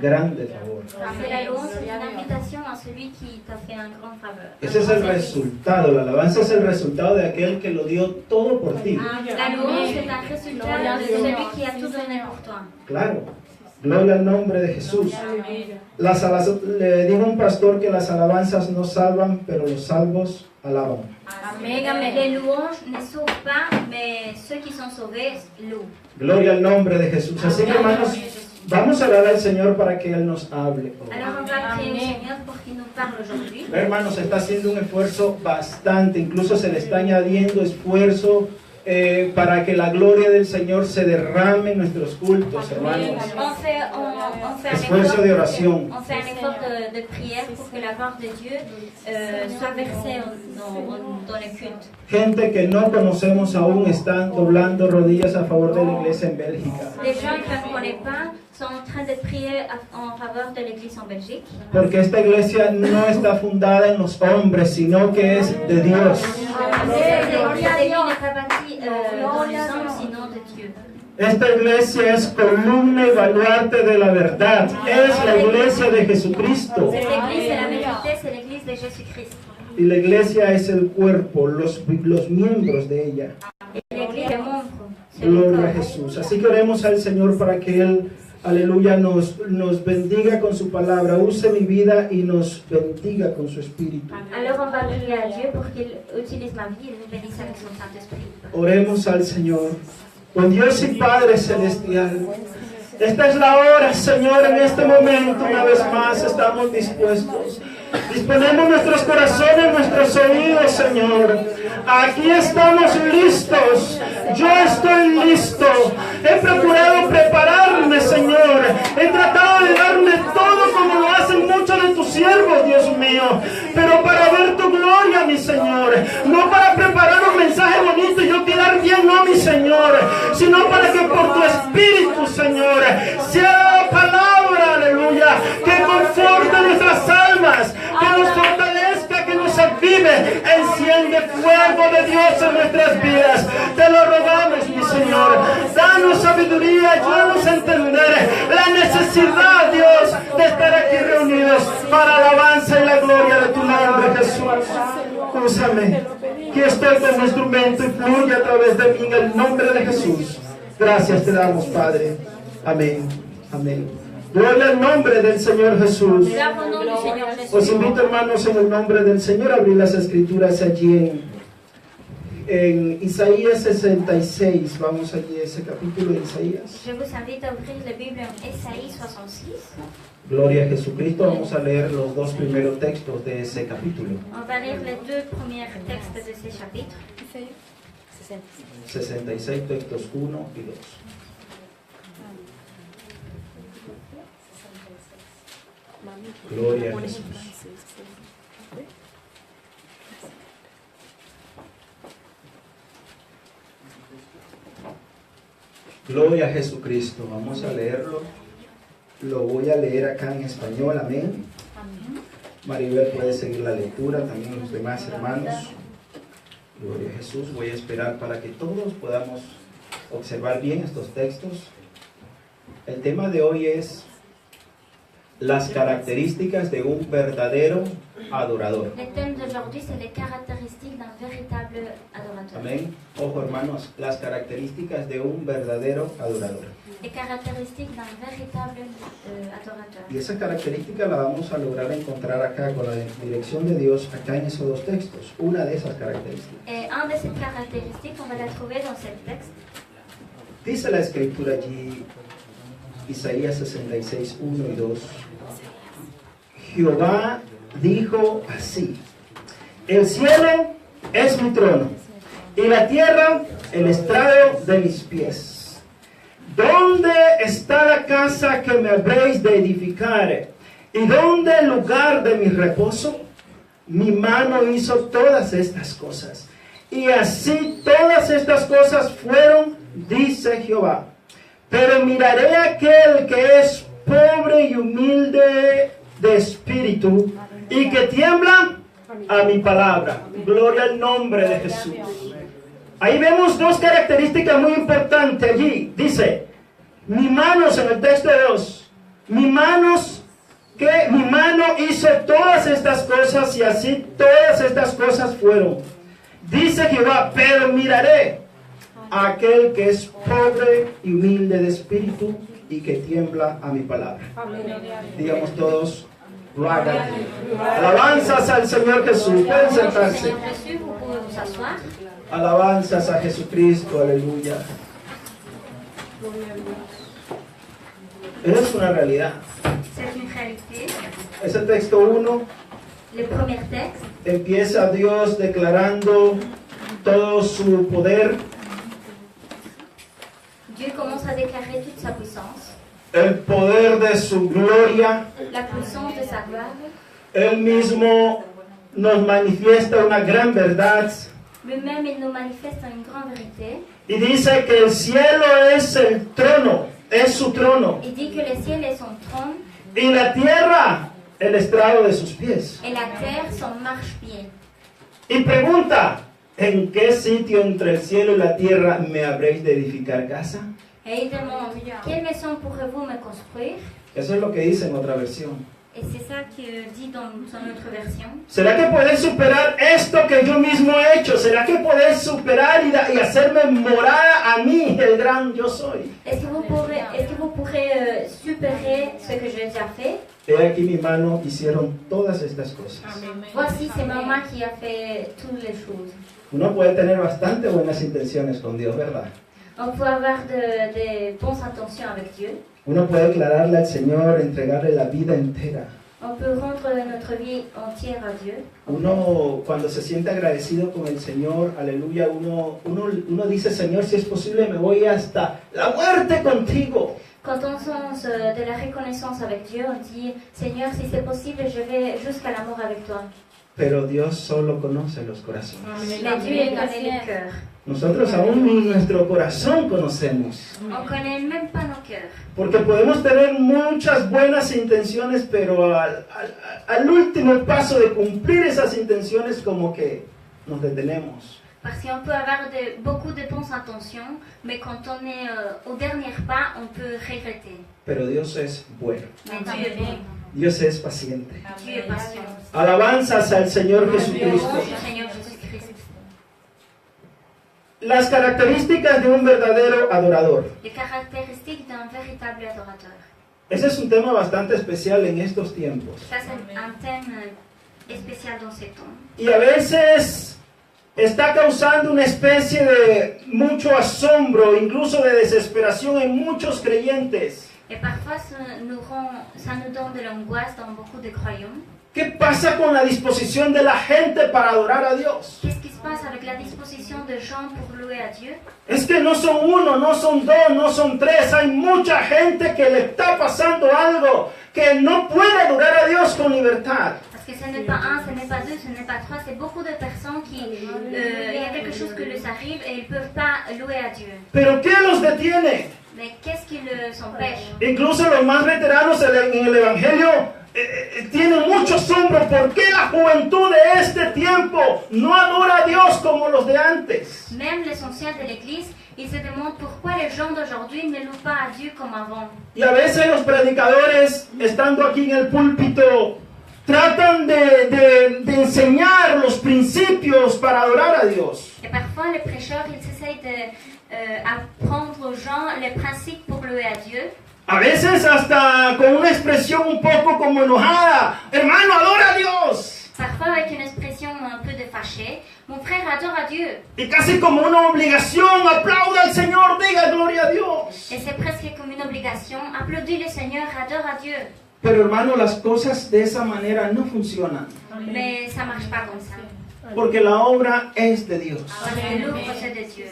grande favor. C'est la louange, c'est une invitation à celui qui t'a fait un grand faveur. Ese es el resultado, la alabanza es el resultado de aquel que lo dio todo por ti. La louange c'est un résultat de celui qui a tout donné pour toi. Claro, gloria al nombre de Jesús. Le dijo un pastor que las alabanzas no salvan, pero los salvos alaban. Les louanges ne sauvent pas, mais ceux qui sont sauvés louent. Gloria al nombre de Jesús. Así que hermanos, vamos a orar al Señor para que Él nos hable. Alors on va prier le Seigneur pour qu'il nous parle aujourd'hui. Hermanos, está haciendo un esfuerzo bastante, incluso se le está añadiendo esfuerzo para que la gloria del Señor se derrame en nuestros cultos, hermanos. On fait Esfuerzo de oración. On fait un effort de prière pour que la gloire de Dieu soit versée dans les cultes. Gente que no conocemos aún están doblando rodillas a favor de la iglesia en Bélgica. Les gens que je ne connais pas sont en train de prier en faveur de l'église en Belgique. Porque esta iglesia no está fundada en los hombres, sino que es de Dios. Cette église n'est pas bâtie dans les hommes, sinon de Dieu. Esta iglesia es columna y baluarte de la verdad. Es la iglesia de Jesucristo. Cette église, c'est la vérité, c'est l'église de Jésus-Christ. Y la iglesia es el cuerpo, los miembros de ella. Et l'église est membre. C'est le Gloria a corps. Jesús. Así que oremos al Señor para que Él, aleluya, nos bendiga con su palabra. Use mi vida y nos bendiga con su espíritu. Alors on va prier à Dieu pour qu'il utilise ma vie et nous bénisse avec son Saint-Esprit. Oremos al Señor. Con Dios y Padre Celestial. Esta es la hora, Señor, en este momento, una vez más, estamos dispuestos. Disponemos nuestros corazones, nuestros oídos, Señor. Aquí estamos listos. Yo estoy listo. He procurado prepararme, Señor. He tratado de darme todo como lo hacen muchos de tus siervos, Dios mío. Pero para ver tu gloria, mi Señor. No para preparar un mensaje bonito y yo quedar bien, no, mi Señor. Sino para que por tu Espíritu, Señor, sea palabra, aleluya, que conforte nuestras almas, que nos fortalezca, que nos avive, enciende fuego de Dios en nuestras vidas. Te lo rogamos, mi Señor. Danos sabiduría, ayúdanos a entender la necesidad, Dios, de estar aquí reunidos para la alabanza y la gloria de tu nombre, Jesús. Úsame, que estoy como instrumento y fluye a través de mí en el nombre de Jesús. Gracias te damos, Padre. Amén. Amén. Gloria al nombre del Señor Jesús. Os invito, hermanos, en el nombre del Señor a abrir las escrituras allí en Isaías 66. Vamos allí a ese capítulo de Isaías. Je vous invite à ouvrir la Bible en Ésaïe 66. Gloria a Jesucristo. Vamos a leer los dos primeros textos de ese capítulo. On va lire les deux premiers textes de ces chapitres. 66 textos 1 y 2. Gloria a Jesús. Gloria a Jesucristo. Vamos a leerlo. Lo voy a leer acá en español. Amén. Maribel puede seguir la lectura. También los demás hermanos. Gloria a Jesús. Voy a esperar para que todos podamos observar bien estos textos. El tema de hoy es las características de un verdadero adorador. Le thème d'aujourd'hui, c'est les caractéristiques d'un véritable adorateur. Amén. Ojo, hermanos, las características de un verdadero adorador. Les caractéristiques d'un véritable adorateur. Y esa característica la vamos a lograr encontrar acá con la dirección de Dios, acá en esos dos textos. Una de esas características. Et un de ces caractéristiques, on va la trouver dans ce texte. Dice la escritura allí, Isaías 66, 1 y 2. Jehová dijo así: el cielo es mi trono y la tierra el estrado de mis pies. ¿Dónde está la casa que me habréis de edificar? ¿Y dónde el lugar de mi reposo? Mi mano hizo todas estas cosas, y así todas estas cosas fueron, dice Jehová. Pero miraré a aquel que es pobre y humilde de espíritu y que tiembla a mi palabra. Gloria al nombre de Jesús. Ahí vemos dos características muy importantes allí. Dice, mi manos en el texto de Dios, Mi mano hizo todas estas cosas y así todas estas cosas fueron. Dice Jehová, pero miraré a aquel que es pobre y humilde de espíritu y que tiembla a mi palabra. Digamos todos, gloria. Alabanzas al Señor Jesús. Pueden sentarse. Seigneur Jésus, vous pouvez vous asseoir. Alabanzas a Jesucristo, aleluya. Es una realidad. C'est une réalité. Ese texto 1 Le premier texte, empieza Dios declarando todo su poder, Dieu commence à déclarer toute sa puissance, el poder de su gloria. la puissance de sa gloire. Él mismo nos manifiesta una gran verdad Lui-même, il nous manifeste une grande vérité. y dice que el cielo es el trono, es su trono, Il dit que le ciel est son trône y la tierra el estrado de sus pies. et la terre son marchepied. Y pregunta, ¿en qué sitio entre el cielo y la tierra me habréis de edificar casa? Et il demande, quelle maison pourrez-vous me construire? Eso es lo que dice en otra versión. Et c'est ça qu'il dit dans son autre version. ¿Será que podéis superar esto que yo mismo he hecho? ¿Será que podéis superar y hacerme morada a mí, el gran yo soy? Est-ce que vous pourrez superer ce que j'ai déjà fait? He aquí mi mano hicieron todas estas cosas. Voici, c'est ma main qui a fait toutes les choses. Uno puede tener bastante buenas intenciones con Dios, ¿verdad? On peut avoir de bonnes intentions avec Dieu. Uno puede declararle al Señor, entregarle la vida entera. On peut rendre notre vie entière à Dieu. Uno, cuando se siente agradecido con el Señor, aleluya, uno dice, Señor, si es posible, me voy hasta la muerte contigo. Quand on sent de la reconnaissance avec Dieu, on dit, Seigneur, si c'est possible, je vais jusqu'à la mort avec toi. Pero Dios solo conoce los corazones. Mais Dieu il connaît les cœurs. Nosotros aún ni nuestro corazón conocemos. On connaît même pas nos cœurs. Porque podemos tener muchas buenas intenciones, pero al último paso de cumplir esas intenciones como que nos detenemos. Parce qu'on peut avoir beaucoup de bonnes intentions, mais quand on est au dernier pas, on peut regretter. Pero Dios es bueno. Mais Dieu est bon. Dios es paciente. Dieu est patient. Alabanzas al Señor Jesucristo. Seigneur Jésus-Christ. Las características de un verdadero adorador. Les caractéristiques d'un véritable adorateur. Ese es un tema bastante especial en estos tiempos. Ça, c'est un thème spécial dans ces temps. Y a veces está causando una especie de mucho asombro, incluso de desesperación en muchos creyentes. Et parfois, ça nous donne de l'angoisse dans beaucoup de croyants. ¿Qué pasa con la disposición de la gente para adorar a Dios? Qu'est-ce qui se passe avec la disposition de gens pour louer à Dieu? Es que no son uno, no son dos, no son tres. Hay mucha gente que le está pasando algo, que no puede adorar a Dios con libertad. Parce que ce n'est pas un, ce n'est pas deux, ce n'est pas trois, c'est beaucoup de personnes qui... il y a quelque chose qui les arrive et ils ne peuvent pas louer à Dieu. ¿Pero qué los detiene? Mais qu'est-ce qui les empêche? Incluso los más veteranos en el Evangelio tienen mucho asombro. ¿Por qué la juventud de este tiempo no adora a Dios como los de antes? Même les anciens de l'Église, ils se demandent pourquoi les gens d'aujourd'hui ne louent pas à Dieu comme avant. Y a veces los predicadores, estando aquí en el púlpito, tratan de enseñar los principios para adorar a Dios. Et parfois, les prêcheurs, ils essayent d'apprendre aux gens les principes pour louer à Dieu. A veces hasta con una expresión un poco como enojada. Hermano, adora a Dios. Parfois avec une expression un peu de fâché. Mon frère adore à Dieu. Y casi como una obligación. Aplauda al Señor, diga gloria a Dios. Et c'est presque comme une obligation. Applaudis le Seigneur, adore à Dieu. Pero hermano, las cosas de esa manera no funcionan. Mais ça marche pas comme ça. Porque la obra es de Dios. Parce que l'œuvre, c'est de Dieu.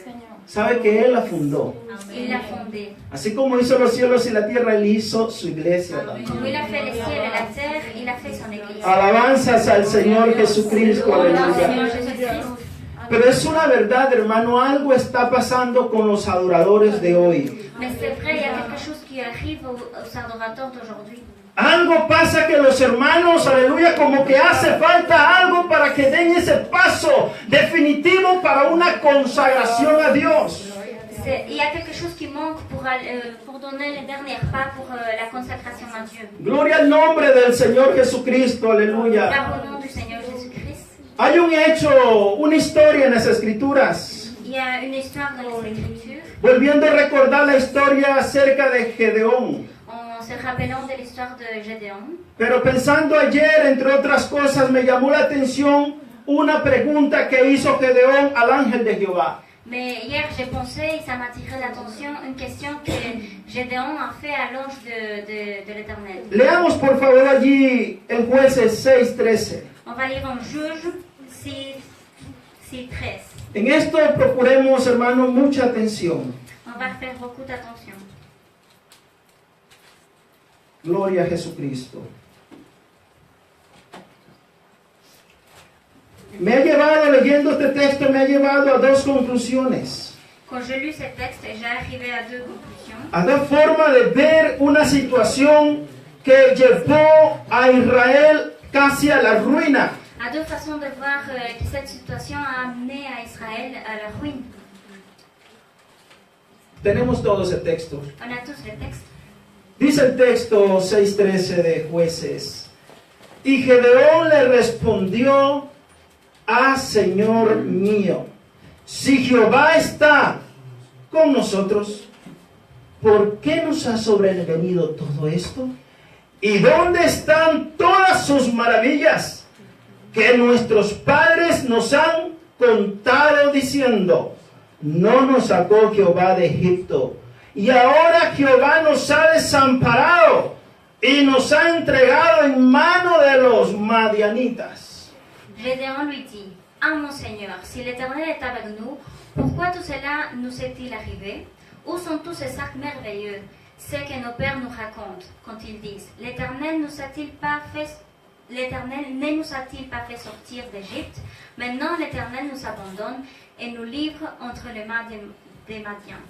Sabe que Él la fundó. Il l'a fondée. Así como hizo los cielos y la tierra, Él hizo su iglesia también. Comme il a fait les ciels et la terre, il a fait son église. Alabanzas al Señor Jesucristo, Seigneur aleluya. Jésus-Christ. Pero es una verdad, hermano, algo está pasando con los adoradores de hoy. Mais c'est vrai, il y a quelque chose qui arrive aux adorateurs d'aujourd'hui. Algo pasa que los hermanos, aleluya, como que hace falta algo para que den ese paso definitivo para una consagración a Dios. Il y a quelque chose qui manque pour pour donner les derniers pas pour la consacration à Dieu. Gloria al nombre del Señor Jesucristo, aleluya. Gloire au nom du Seigneur Jésus-Christ. Hay un hecho, una historia en las Escrituras. Il y a une histoire dans les Écritures, Volviendo a recordar la historia acerca de Gedeón. en se rappelant de l'histoire de Gédéon. Pero pensando ayer, entre otras cosas, me llamó la atención una pregunta que hizo Gedeón al ángel de Jehová. Mais hier, j'ai pensé, et ça m'a attiré l'attention, une question que Gédéon a fait à l'ange de l'Éternel. Leamos por favor allí en Jueces 6:13. On va lire en Juge 6:13. En esto procuremos, hermanos, mucha atención. On va faire beaucoup d'attention. Gloria a Jesucristo. Me ha llevado, leyendo este texto, me ha llevado a dos conclusiones. Quand j'ai lu ce texte, j'ai arrivé à deux conclusions. A dos formas de ver una situación que llevó a Israel casi a la ruina. À deux façons de voir que cette situation a amené à Israël à la ruine. Tenemos todos el texto. On a tous le texte. Dice el texto 6:13 de Jueces. Y Gedeón le respondió: Ah, Señor mío, si Jehová está con nosotros, ¿por qué nos ha sobrevenido todo esto? ¿Y dónde están todas sus maravillas que nuestros padres nos han contado diciendo: no nos sacó Jehová de Egipto, y ahora Jehová nos ha desamparado y nos ha entregado en mano de los madianitas? Gédéon lui dit: Ah mon Seigneur, si l'Éternel est avec nous, pourquoi tout cela nous est-il arrivé? Où sont tous ces actes merveilleux, ce que nos pères nous racontent, quand ils disent: L'Éternel ne nous a-t-il pas fait sortir d'Égypte? Maintenant l'Éternel nous abandonne et nous livre entre les mains des Madians.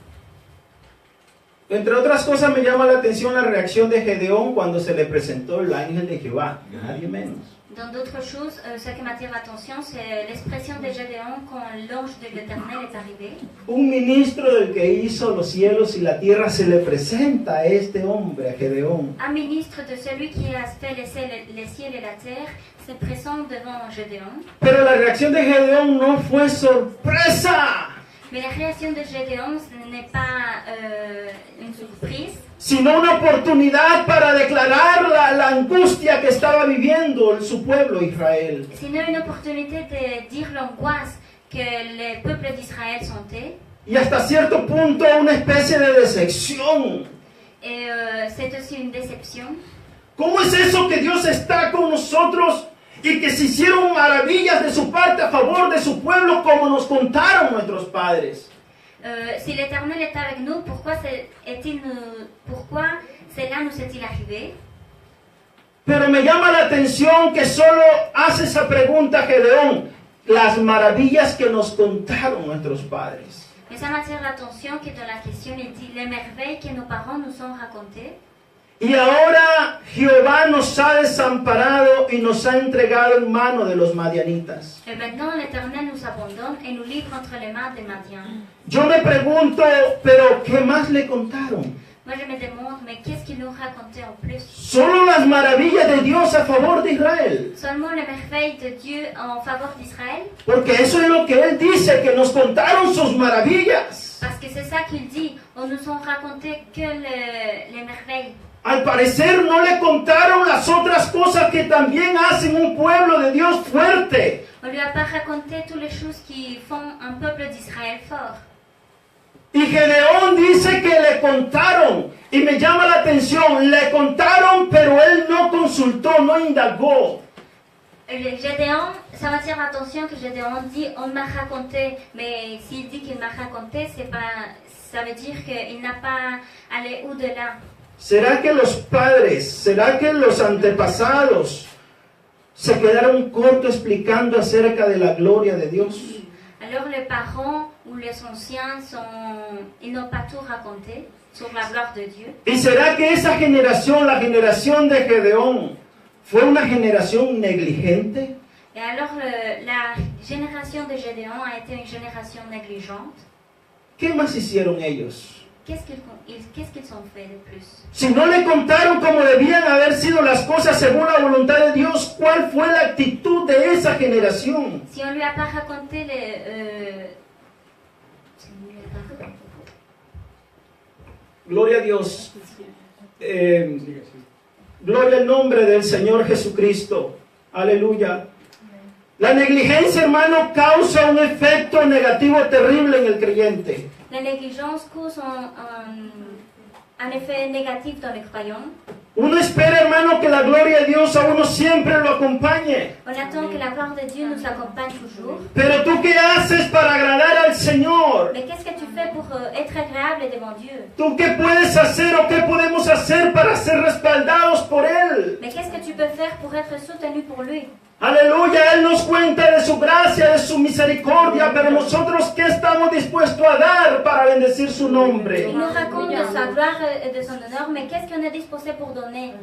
Entre otras cosas, me llama la atención la reacción de Gedeón cuando se le presentó el ángel de Jehová, nadie menos. Dans d'autres choses, ce qui m'attire l'attention, c'est l'expression de Gédéon quand l'ange de l'Éternel est arrivé. Un ministro del que hizo los cielos y la tierra se le presenta a este hombre, a Gedeón. Un ministre de celui qui a fait les cieux et la terre se présente devant Gédéon. Pero la reacción de Gedeón no fue sorpresa, Mais la réaction de Gédéon, ce n'est pas une surprise, sino una oportunidad para declarar la angustia que estaba viviendo su pueblo Israel. sinon une opportunité de dire l'angoisse que le peuple d'Israël sentait. Y hasta cierto punto una especie de decepción. Et c'est aussi une déception. ¿Cómo es eso que Dios está con nosotros y que se hicieron maravillas de su parte a favor de su pueblo como nos contaron nuestros padres? Si l'Éternel est avec nous, pourquoi cela nous est-il arrivé? Pero me llama la atención que solo hace esa pregunta Gedeón: las maravillas que nos contaron nuestros padres. Mais ça m'attire l'attention que dans la question, il dit les merveilles que nos parents nous ont racontées. Y ahora Jehová nos ha desamparado y nos ha entregado en mano de los madianitas. Et maintenant, l'Éternel nous abandonne et nous livre entre les mains des Madians. Yo me pregunto, pero ¿qué más le contaron? Moi, je me demande, mais qu'est-ce qu'ils nous racontaient en plus? Solo las maravillas de Dios a favor de Israel. Seulement les merveilles de Dieu en faveur d'Israël? Porque eso es lo que él dice, que nos contaron sus maravillas. Parce que c'est ça qu'il dit. On nous a raconté que les merveilles. Al parecer no le contaron las otras cosas que también hacen un pueblo de Dios fuerte. On lui a pas raconté toutes les choses qui font un peuple d'Israël fort. Y Gedeón dice que le contaron, y me llama la atención, le contaron, pero él no consultó, no indagó. Gédéon, ça m'attire l'attention que Gédéon dit on m'a raconté, mais s'il dit qu'il m'a raconté, c'est pas, ça veut dire qu'il n'a pas allé au-delà. ¿Será que los padres, será que los antepasados se quedaron cortos explicando acerca de la gloria de Dios? Alors les parents ou les anciens, ils n'ont pas tout raconté sur la gloire de Dieu. ¿Y será que esa generación, la generación de Gedeón, fue una generación negligente? Et alors la génération de Gédéon a été une génération négligente. ¿Qué más hicieron ellos? qu'est-ce qu'ils ont fait de plus? Si no le contaron como debían haber sido las cosas según la voluntad de Dios, ¿cuál fue la actitud de esa generación? Si on lui a pas raconté Gloria a Dios. Gloria al nombre del Señor Jesucristo. Aleluya. La negligencia, hermano, causa un efecto negativo terrible en el creyente. La négligence cause un effet négatif dans les croyants. Uno espera, hermano, que la gloria de Dios a uno siempre lo acompañe. On attend que la gloire de Dieu nous accompagne toujours. Pero tú, ¿qué haces para agradar al Señor? Mais qu'est-ce que tu fais pour être agréable devant Dieu? ¿Tú qué puedes hacer o qué podemos hacer para ser respaldados por Él? Mais qu'est-ce que tu peux faire pour être soutenu por lui? Aleluya, Él nos cuenta de su gracia, de su misericordia, pero nosotros, ¿qué estamos dispuestos a dar para bendecir su nombre? Il nous raconte de sa gloire et de son honneur, mais qu'est-ce qu'on est disposé pour donner?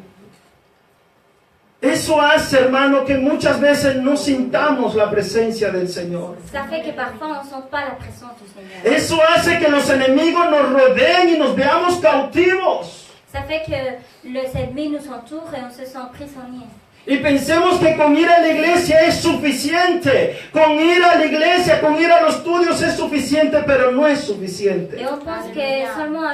Eso hace, hermano, que muchas veces no sintamos la presencia del Señor. Ça fait que parfois on ne sent pas la présence du Seigneur. Eso hace que los enemigos nos rodeen y nos veamos cautivos. Ça fait que les ennemis nous entourent et on se sent prisonnier. Y pensemos que con ir a la iglesia es suficiente. Con ir a la iglesia, con ir a los estudios es suficiente, pero no es suficiente. Et on pense que seulement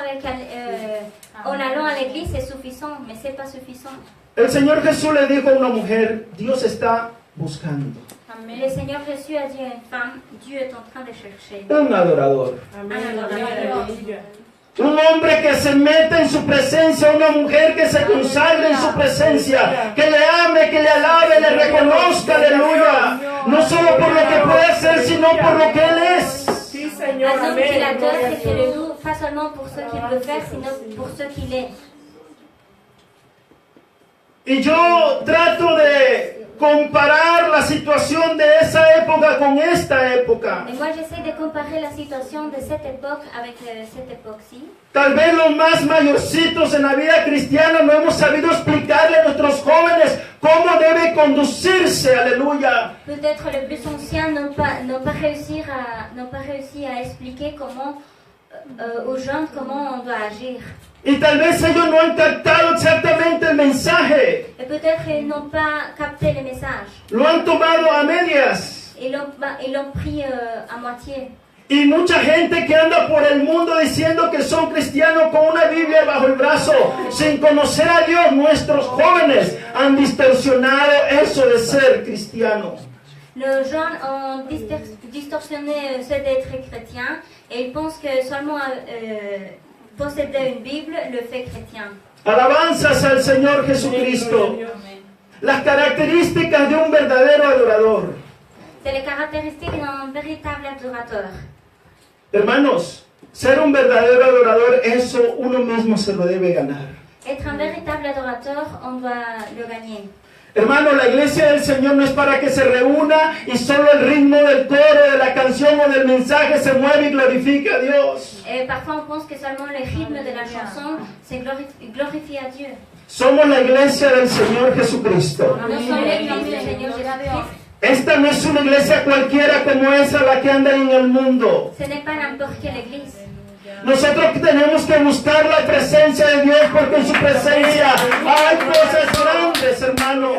en allant à l'église c'est suffisant, mais c'est pas suffisant. El Señor Jesús le dijo a una mujer, Dios está buscando Le Seigneur Jésus a dit à une femme, Dieu est en train de chercher un adorador. un adorateur. Un hombre que se mete en su presencia, una mujer que se consagre en su presencia, que le ame, que le alabe, le reconozca, aleluya. No solo por lo que puede hacer, sino por lo que Él es. Un homme qui l'adore et qui le loue, pas seulement pour ce qu'il veut faire, sinon pour ce qu'il est. Y yo trato de comparar la situación de esa época con esta época. Et moi j'essaie de comparer la situation de cette époque avec cette époque-ci. Tal vez los más mayorcitos en la vida cristiana no hemos sabido explicarle a nuestros jóvenes cómo debe conducirse, aleluya. Peut-être les plus anciens n'ont pas réussi à expliquer comment aux jeunes comment on doit agir. Y tal vez ellos no han captado exactamente el mensaje. Et peut-être ils n'ont pas capté le message. Lo han tomado a medias. Ils l'ont pris à moitié. Y mucha gente que anda por el mundo diciendo que son cristianos con una Biblia bajo el brazo, sin conocer a Dios, nuestros jóvenes han distorsionado eso de ser cristiano. Les jeunes ont distorsionné ce d'être chrétien et ils pensent que seulement posséder une Bible le fait chrétien. Alabanzas al Señor Jesucristo. Las características de un verdadero adorador. C'est les caractéristiques d'un véritable adorateur. Hermanos, ser un verdadero adorador, eso uno mismo se lo debe ganar. Être un véritable adorateur, on doit le gagner. Hermano, la iglesia del Señor no es para que se reúna y solo el ritmo del coro, de la canción o del mensaje se mueve y glorifique a Dios. Et parfois on pense que seulement le rythme de la chanson, c'est glorifier à Dieu. Somos la iglesia del Señor Jesucristo. Nous sommes l'église du Seigneur Jésus-Christ. Esta no es una iglesia cualquiera como esa la que anda en el mundo. Ce n'est pas n'importe quelle église. Nosotros tenemos que buscar la presencia de Dios porque en su presencia hay cosas grandes, hermano.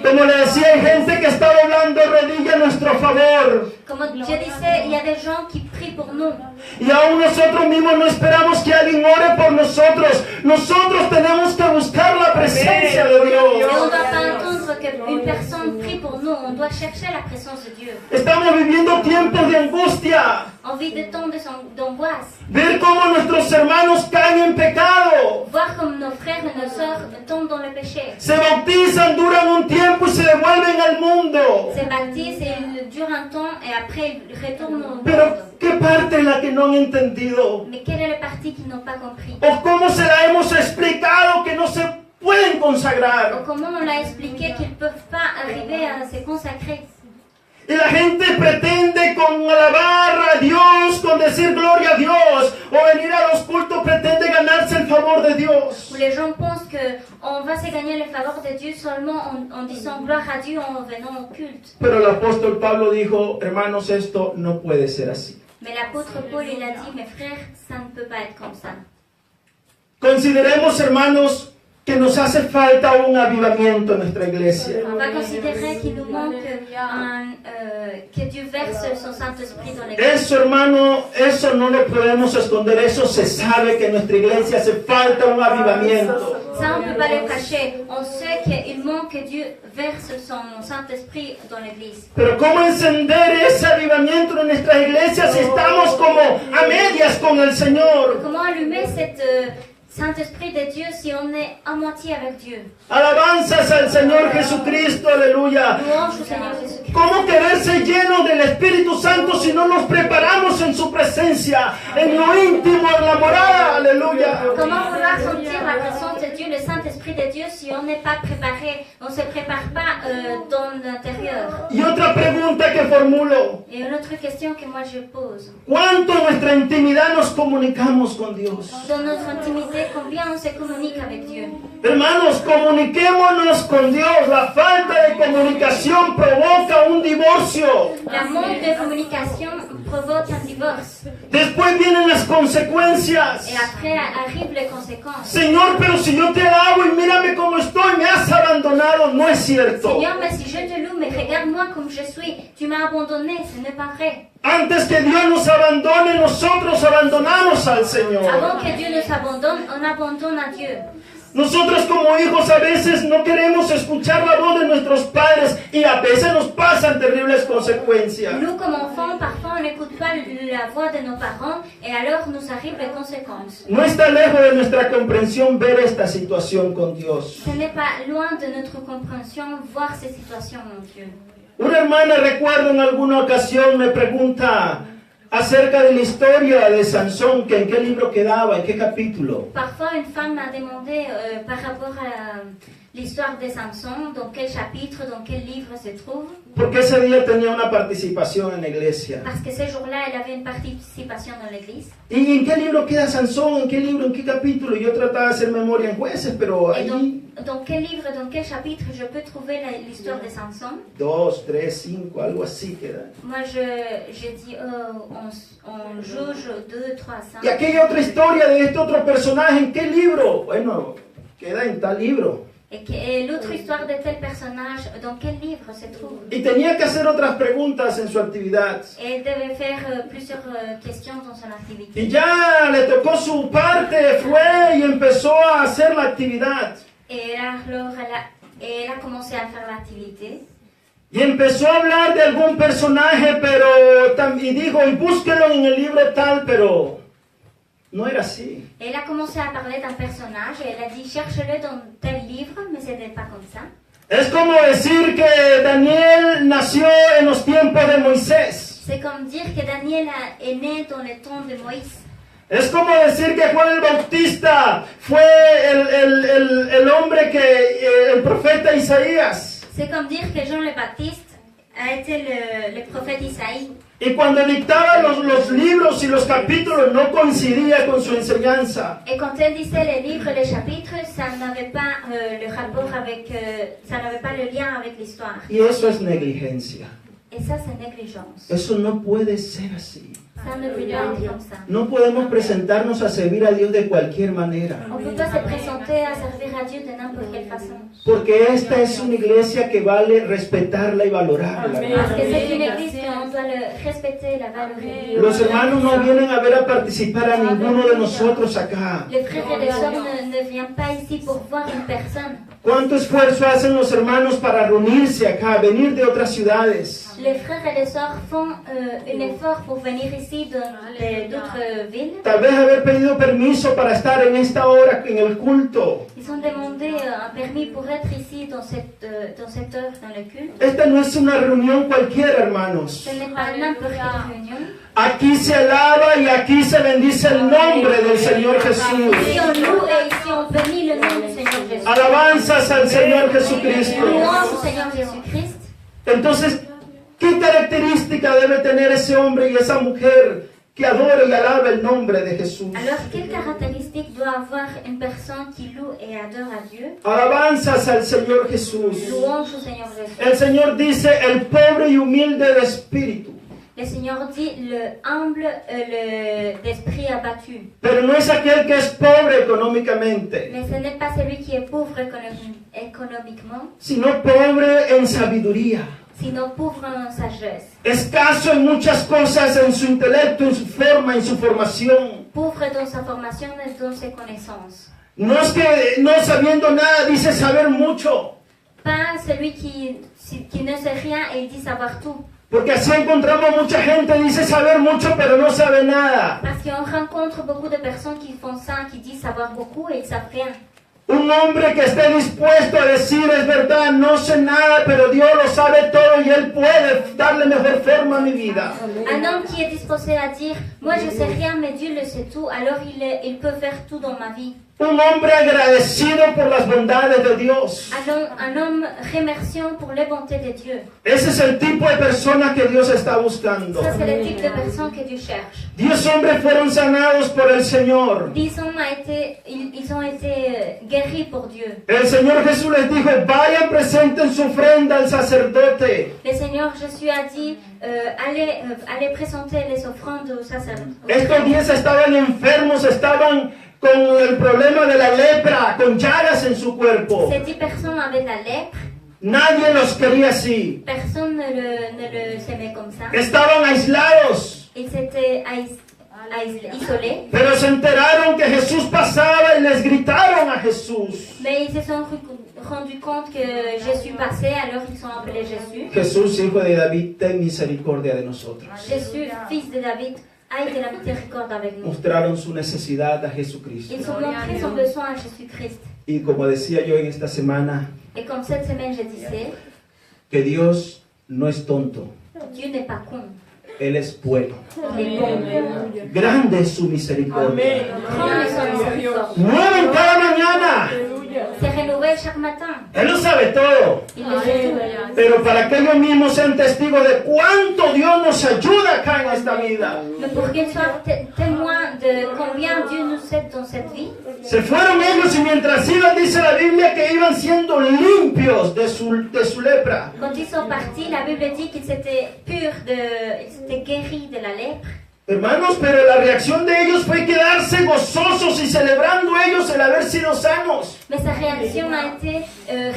Como le decía, hay gente que está doblando rodilla a nuestro favor. Como je disais, il y a des gens qui prient pour nous. Y aún nosotros mismos no esperamos que alguien ore por nosotros. Nosotros tenemos que buscar la presencia de Et on ne Dios. doit pas attendre qu'une personne prie pour nous. On doit chercher la présence de Dieu. Estamos viviendo tiempos de angustia. On vit des temps d'angoisse. Ver cómo nuestros hermanos caen en pecado. Voir comme nos frères et nos sœurs tombent dans le péché. Se bautizan, duran un tiempo y se devuelven al mundo. Se baptisent et ils durent un temps et après ils retournent au monde. Pero, ¿qué parte es la que no han entendido? Mais quelle est la partie qu'ils n'ont pas compris? ¿O cómo se la hemos explicado que no se pueden Ou consagrar? comment on l'a expliqué qu'ils ne peuvent pas arriver à se consacrer? Y la gente pretende con alabar a Dios, con decir gloria a Dios, o venir a los cultos, pretende ganarse el favor favor de Dios. où les gens pensent qu'on va se gagner les faveurs de Dieu seulement en disant gloire à Dieu en venant au culte. Pero el apóstol Pablo dijo, hermanos, esto no puede ser así. Mais l'apôtre Paul, il a dit, mes frères, ça ne peut pas être comme ça. Consideremos, hermanos, que nos hace falta un avivamiento en nuestra iglesia. On va considérer qu'il nous manque que Dieu verse son Saint-Esprit dans l'Église. Eso, hermano, eso no lo podemos esconder. Eso se sabe que en nuestra iglesia hace falta un avivamiento. Ça, on ne peut pas le cacher. On sait qu'il manque que Dieu verse son Saint-Esprit dans l'Église. Pero ¿cómo encender ese avivamiento en nuestras iglesias si estamos como a medias con el Señor? Comment allumer cet Saint-Esprit de Dieu si on est à moitié avec Dieu? Alabanzas al Señor Jesucristo, aleluya. Louange au Seigneur Jésus-Christ. ¿Cómo querer ser llenos del Espíritu Santo si no nos preparamos en su presencia, en lo íntimo, en la morada? Aleluya. Comment vouloir sentir la présence de Dieu, le Saint-Esprit de Dieu, si on n'est pas préparé, on ne se prépare pas dans l'intérieur? Y otra pregunta que formulo. Et une autre question que moi je pose. ¿Cuánto en nuestra intimidad nos comunicamos con Dios? Dans notre intimité, combien on se communique avec Dieu? Hermanos, comuniquémonos con Dios. La falta de comunicación provoca un divorcio. La manque de communication provoque un divorce. Después vienen las consecuencias. Et après arrivent les conséquences. Señor, pero si yo te alabo y mírame cómo estoy, me has abandonado. No es cierto. Seigneur, mais si je te loue, mais regarde-moi comme je suis, tu m'as abandonné, ce n'est pas vrai. Antes que Dios nos abandone, nosotros abandonamos al Señor. Avant que Dieu nous abandonne, on abandonne à Dieu. Nosotros como hijos a veces no queremos escuchar la voz de nuestros padres y a veces nos pasan terribles consecuencias. Nous, comme enfants, parfois on n'écoute pas la voix de nos parents et alors nous arrivent les conséquences. No está lejos de nuestra comprensión ver esta situación con Dios. Ce n'est pas loin de notre compréhension voir ces situations, mon Dieu. Una hermana, recuerdo en alguna ocasión, me pregunta acerca de la historia de Sansón, que en qué libro quedaba, en qué capítulo. Parfois, une femme m'a demandé par rapport à l'histoire de Samson, dans quel chapitre, dans quel livre se trouve. Porque ese día tenía una participación en la iglesia. Parce que ce jour-là, elle avait une participation dans l'église. ¿Y en qué libro queda Sansón? ¿En qué libro? ¿En qué capítulo? Yo trataba de hacer memoria en Jueces, pero Et ahí... dans quel livre, dans quel chapitre je peux trouver l'histoire de Samson? 2, 3, 5, algo así queda. Moi, je dis, on juge 2, 3, 5. Y aquella otra historia de este otro personaje, ¿en qué libro? Bueno, queda en tal libro. Et l'autre histoire de tel personnage, dans quel livre se trouve? Y tenía que hacer otras preguntas en su actividad. Et elle devait faire plusieurs questions dans son activité. Y ya le tocó su parte, fue y empezó a hacer la actividad. Et alors, elle a commencé à faire l'activité. Y empezó a hablar de algún personaje, pero y dijo, y búsquelo en el libro tal, pero no era así. Elle a commencé à parler d'un personnage et elle a dit cherche-le dans tel livre, mais ce n'est pas comme ça. Es como decir que Daniel nació en los tiempos de Moisés. C'est comme dire que Daniel est né dans le temps de Moïse. Es como decir que Juan el Bautista fue el hombre que, el profeta Isaías. C'est comme dire que Jean le Baptiste a été le prophète Isaïe. Y cuando dictaba los libros y los capítulos no coincidía con su enseñanza. Et quand elle disait les livres, les chapitres, ça n'avait pas le rapport avec, ça n'avait pas le lien avec l'histoire. Y eso es negligencia. Et ça, c'est négligence. Eso no puede ser así. Ça ne peut pas être comme ça. No podemos presentarnos a servir a Dios de cualquier manera. On ne peut pas se présenter à servir à Dieu de n'importe quelle façon. Porque esta es una iglesia que vale respetarla y valorarla. Parce que c'est une église qu'on doit le respecter, la valoriser. Los hermanos no vienen a ver a participar a ninguno de nosotros acá. Les frères et les sœurs ne viennent pas ici pour voir une personne. ¿Cuánto esfuerzo hacen los hermanos para reunirse acá, venir de otras ciudades? Les frères et les sœurs font un effort pour venir ici d'autres villes. Tal vez haber pedido permiso para estar en esta hora en el culto. Ils ont demandé un permis pour être ici dans cette heure dans le culte. Esta no es una reunión cualquiera, hermanos. Ce n'est pas n'importe quelle réunion. Aquí se alaba y aquí se bendice el nombre del Señor Jesús. Ici on loue et ici on bénit le nom du Seigneur Jésus. Alabanzas al Señor Jesucristo. Louange au Seigneur Jésus-Christ. Entonces, ¿qué característica debe tener ese hombre y esa mujer que adore y alabe el nombre de Jesús. Alors, quelle caractéristique doit avoir une personne qui loue et adore à Dieu? Alabanzas al Señor Jesús. Louange au Seigneur Jésus. El Señor dice, el pobre y humilde de espíritu. Le Seigneur dit le humble, d'esprit abattu. Pero no es aquel que es pobre económicamente, Mais ce n'est pas celui qui est pauvre économiquement, sino pobre en sabiduría. sinon pauvre en sagesse. Escaso en muchas cosas, en su intelecto, en su forma, en su formación. Pauvre dans sa formation et dans ses connaissances. No es que no sabiendo nada dice saber mucho, Pas celui qui ne sait rien et il dit savoir tout. porque así encontramos mucha gente dice saber mucho pero no sabe nada. Parce qu'on rencontre beaucoup de personnes qui font ça, qui disent savoir beaucoup et ils savent rien. Un hombre que esté dispuesto a decir es verdad, no sé nada, pero Dios lo sabe todo y Él puede darle mejor forma a mi vida. Un homme qui est disposé à dire moi je sais rien mais Dieu le sait tout, alors il peut faire tout dans ma vie. Un hombre agradecido por las bondades de Dios. Un homme remerciant pour les bontés de Dieu. Ese es el tipo de persona que Dios está buscando. Ça c'est le type de personne que Dieu cherche. 10 hombres fueron sanados por el Señor. 10 hommes ils ont été guéris pour Dieu. El Señor Jesús les dijo, vayan, presenten su ofrenda al sacerdote. Le Seigneur Jésus a dit allez présenter les offrandes au sacerdoce. Estos 10 estaban enfermos, estaban con el problema de la lepra, con llagas en su cuerpo. Ces 10 personnes avaient la lèpre. Nadie los quería así. Personne ne le s'aimait comme ça. Estaban aislados. Ils s'étaient isolés. Pero se enteraron que Jesús pasaba y les gritaron a Jesús. Mais ils se sont rendus compte que Jésus passait, alors ils ont appelé Jésus. Jesús, hijo de David, ten misericordia de nosotros. Jésus, fils de David, aie de la miséricorde avec nous. Mostraron su necesidad a Jesucristo. Ils ont montré son besoin à Jésus-Christ. Y como decía yo en esta semana, Et comme cette semaine je disais, que Dios no es tonto, Dieu n'est pas con. Él es bueno. Il est bon. Grande es su misericordia. Grand est son miséricorde. Nueva en cada mañana. C'est renouvelé chaque matin. Él lo sabe todo. Il le sait tout. Pero para que ellos mismos sean testigos de cuánto Dios nos ayuda acá en esta vida. Mais pour qu'ils soient témoins de combien Dieu nous aide dans cette vie, Se fueron ellos y mientras iban, dice la Biblia, que iban siendo limpios de su lepra. quand ils sont partis, la Bible dit qu'ils étaient purs, ils étaient guéris de la lèpre. Hermanos, pero la reacción de ellos fue quedarse gozosos y celebrando ellos el haber sido sanos. Mais sa réaction a été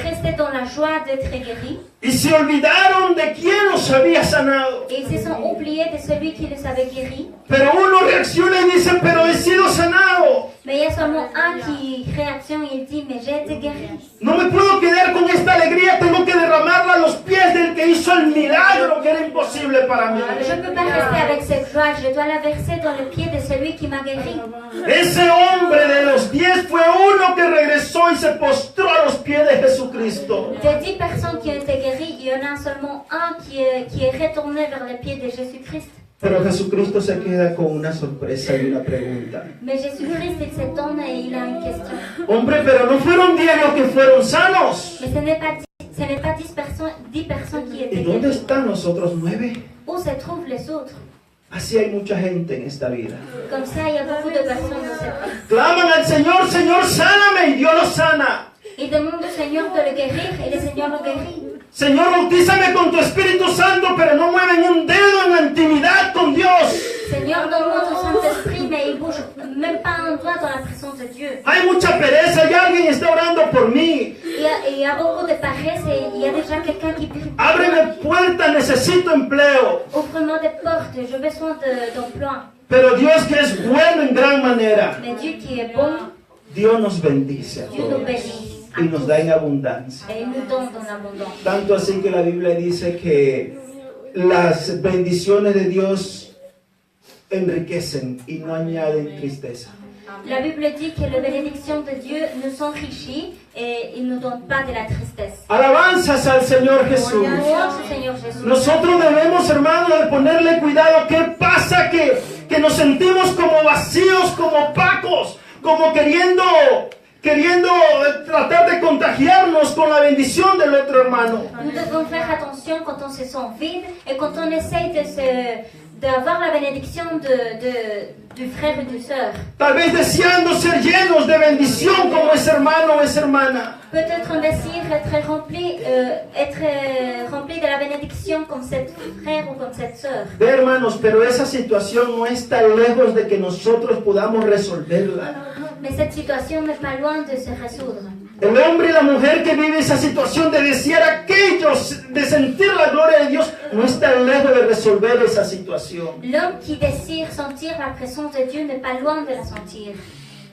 rester dans la joie d'être guéris. Y se olvidaron de quién los había sanado. Et ils se sont oubliés de celui qui les avait guéris. Pero uno reacciona y dice, pero he sido sanado. Mais il y a seulement un qui réactionne et il dit, mais j'ai été guéri. No me puedo quedar con esta alegría, tengo que derramarla a los pies del que hizo el milagro que era imposible para mí. Je ne peux pas rester avec cette joie, je dois la verser dans le pied de celui qui m'a guéri. Ese hombre de los 10 fue uno que regresó y se postró a los pies de Jesucristo. De 10 personnes qui ont été guéries, il y en a seulement un qui est retourné vers les pieds de Jésus-Christ. Pero Jesucristo se queda con una sorpresa y una pregunta. Mais Jésus-Christ, il se tourne et il a une question. Hombre, pero no fueron 10 los que fueron sanos. Mais ce n'est pas 10 personnes qui étaient ¿Y dónde guéries. están los otros 9? Où se trouvent les autres? Así hay mucha gente en esta vida. Comme ça, il y a beaucoup de personnes dans cette vie. Claman al Señor, Señor, sáname, y Dios los sana. Ils demandent au Seigneur de le guérir et le Seigneur le guérit. Señor, bautízame con tu Espíritu Santo, pero no mueven un dedo en la intimidad con Dios. Seigneur, donne-moi ton Saint-Esprit, mais il bouge même pas un doigt dans la présence de Dieu. Hay mucha pereza y alguien está orando por mí. Il y a beaucoup de paresse et il y a déjà quelqu'un qui prie. Ábreme puertas, necesito empleo. Ouvre-moi des portes, j'ai besoin d'emploi. Pero Dios, que es bueno en gran manera, Mais Dieu qui est bon, Dios nos bendice a Dieu nous todos bénit. y nos da en abundancia. Et il nous donne en abondance. Tanto así que la Biblia dice que las bendiciones de Dios enriquecen y no añaden tristeza. La Bible dit que les bénédictions de Dieu nous enrichissent et il ne nous donne pas de la tristesse. Alabanzas al Señor Jesús. Louange au Seigneur Jésus. Nosotros debemos, hermanos, de ponerle cuidado. ¿Qué pasa? Que nos sentimos como vacíos, como opacos, como queriendo tratar de contagiarnos con la bendición del otro hermano. Nous devons faire attention quand on se sent vide et quand on essaye d'avoir la bénédiction du frère et du sœur. Tal vez deseando ser llenos de bendición como ese hermano o esa hermana. Peut-être on désire être rempli de la bénédiction comme cette frère ou comme cette sœur. Ve, hermanos, pero esa situación no está lejos de que nosotros podamos resolverla. Mais cette situation n'est pas loin de se résoudre. El hombre y la mujer que vive esa situación de desear aquellos, de sentir la gloria de Dios, no está lejos de resolver esa situación. L'homme qui désire sentir la présence de Dieu n'est pas loin de la sentir.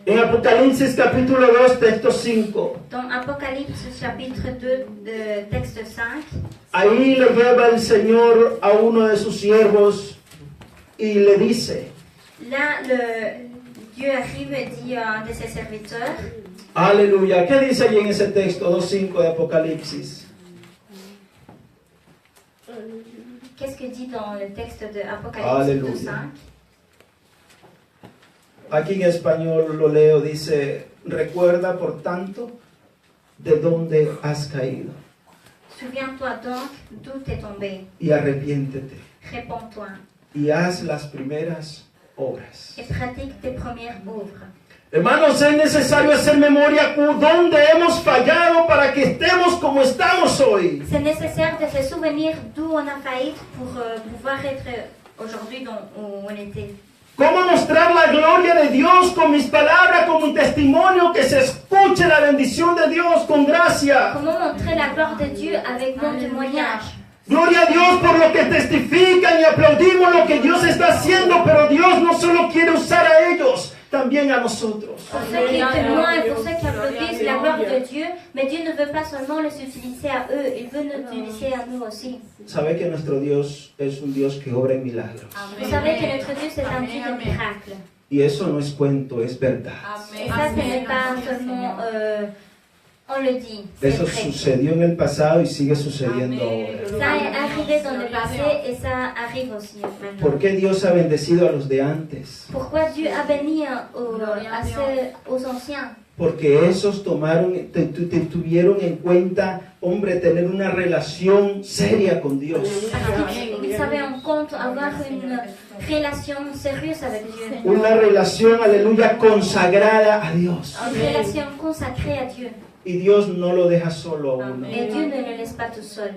En Apocalipsis capítulo 2, texto 5, Dans Apocalypse chapitre 2, texte 5, ahí le lleva el Señor a uno de sus siervos y le dice, là, Dieu arrive et dit à un de ses serviteurs, aleluya. ¿Qué dice allí en ese texto 2.5 de Apocalipsis? qu'est-ce que dit dans le texte de Apocalypse Alléluia. 2, 5? Aquí en español lo leo, dice, recuerda por tanto de dónde has caído Souviens-toi donc d'où t'es tombé, y arrepiéntete réponds-toi y haz las primeras obras. et pratique tes premières œuvres. Hermanos, es necesario hacer memoria dónde hemos fallado para que estemos como estamos hoy. C'est nécessaire de se souvenir d'où on a failli pour pouvoir être aujourd'hui où on était. ¿Cómo mostrar la gloria de Dios con mis palabras, con mi testimonio, que se escuche la bendición de Dios con gracia? Comment montrer la gloire de Dieu avec mon témoignage? Gloria a Dios por lo que testifican y aplaudimos lo que Dios está haciendo, pero Dios no solo quiere usar a ellos, también a nosotros. Pour ceux qui témoignent et pour ceux qui applaudissent la gloire de Dieu, mais Dieu ne veut pas seulement les utiliser à eux, il veut nous utiliser à nous aussi. Sabe que nuestro Dios es un Dios que obra en milagros. Vous savez que notre Dieu c'est un Dieu de miracles. Y eso no es cuento, es verdad. Et ça, ce n'est pas seulement on le dit, c'est Eso vrai. sucedió en el pasado y sigue sucediendo ahora. Ça est arrivé dans le passé et ça arrive aussi maintenant. ¿Por qué Dios ha bendecido a los de antes? Pourquoi Dieu a béni aux anciens? Porque esos tuvieron en cuenta, hombre, tener una relación seria con Dios. Parce qu'ils avaient en compte avoir une relation sérieuse avec Dieu. Una relación, aleluya, consagrada a Dios. Une relation consacrée à Dieu. Y Dios no lo deja solo a uno. Et Dieu ne le laisse pas tout seul.